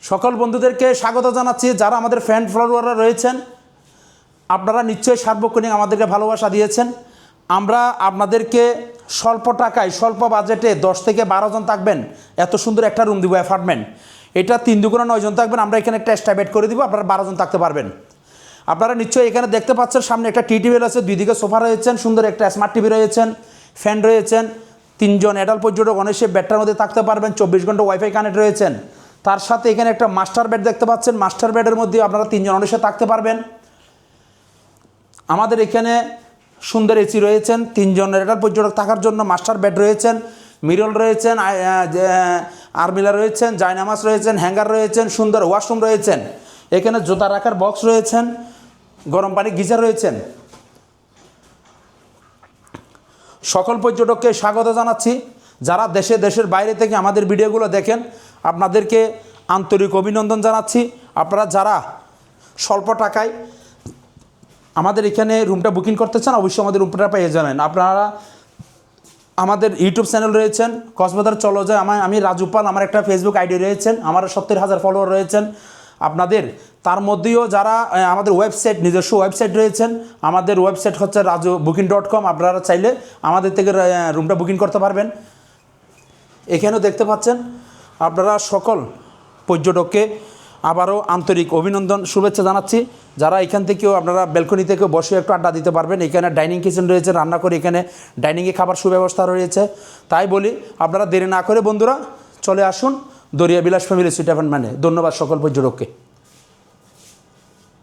সকল বন্ধুদেরকে স্বাগত জানাচ্ছি। যারা আমাদের ফ্যান ফলোয়াররা রয়েছেন, আপনারা নিশ্চয়ই সার্বক্ষণিক আমাদেরকে ভালোবাসা দিয়েছেন। আমরা আপনাদেরকে স্বল্প টাকায় স্বল্প বাজেটে 10 থেকে 12 জন থাকবেন এত সুন্দর একটা রুম দিব, অ্যাপার্টমেন্ট। এটা 3 দুগুণে 9 জন থাকবেন। আমরা এখানে একটা এক্সট্রা বেড করে দিব, আপনারা 12 জন থাকতে পারবেন। আপনারা নিশ্চয়ই এখানে দেখতে পাচ্ছেন সামনে একটা টি টেবিল আছে, 2 দিকে সোফা রয়েছেন, সুন্দর একটা স্মার্ট টিভি রয়েছেন, ফ্যান রয়েছেন। 3 জন অ্যাডাল্ট পর্যটক অনেসে বেডটার মধ্যে থাকতে পারবেন। 24 ঘন্টা ওয়াইফাই কানেক্ট রয়েছেন। তার সাথে এখানে একটা মাস্টার বেড দেখতে পাচ্ছেন। মাস্টার বেডের মধ্যে আপনারা 3 জন অনেসে থাকতে পারবেন। আমাদের এখানে সুন্দর এসি রয়েছেন। 3 জন অ্যাডাল্ট পর্যটক থাকার জন্য মাস্টার বেড রয়েছেন, মিরর রয়েছেন, আরমিলা রয়েছেন, জায়নামাজ রয়েছেন, হ্যাঙ্গার রয়েছেন, সুন্দর ওয়াশরুম রয়েছেন। এখানে জুতা রাখার বক্স রয়েছেন, গরম পানি গিজার রয়েছেন। সকল পর্যটককে স্বাগত জানাচ্ছি। যারা দেশের বাইরে থেকে আমাদের ভিডিওগুলো দেখেন, আপনাদেরকে আন্তরিক অভিনন্দন জানাচ্ছি। আপনারা যারা স্বল্প টাকায় আমাদের এখানে রুমটা বুকিং করতে চান, অবশ্যই আমাদের রুমটা পেয়ে যাবেন। আপনারা আমাদের ইউটিউব চ্যানেল রয়েছেন কক্সবাজার চলো যায়, আমি রাজু পাল, আমার একটা ফেসবুক আইডি রয়েছেন, আমার 70,000 ফলোয়ার রয়েছেন। আপনাদের তার মধ্যেও যারা আমাদের ওয়েবসাইট, নিজস্ব ওয়েবসাইট রয়েছেন, আমাদের ওয়েবসাইট হচ্ছে rajubooking.com। আপনারা চাইলে আমাদের থেকে রুমটা বুকিং করতে পারবেন। এখানেও দেখতে পাচ্ছেন। আপনারা সকল পর্যটককে আবারও আন্তরিক অভিনন্দন, শুভেচ্ছা জানাচ্ছি। যারা এখান থেকেও আপনারা ব্যালকনি থেকেও বসে একটু আড্ডা দিতে পারবেন। এখানে ডাইনিং কিচেন রয়েছে, রান্না করে এখানে ডাইনিংয়ে খাবার সুব্যবস্থা রয়েছে। তাই বলি আপনারা দেরি না করে বন্ধুরা চলে আসুন দরিয়া বিলাস ফ্যামিলি সুইট অ্যাপার্টমেন্টে। ধন্যবাদ সকল পর্যটককে।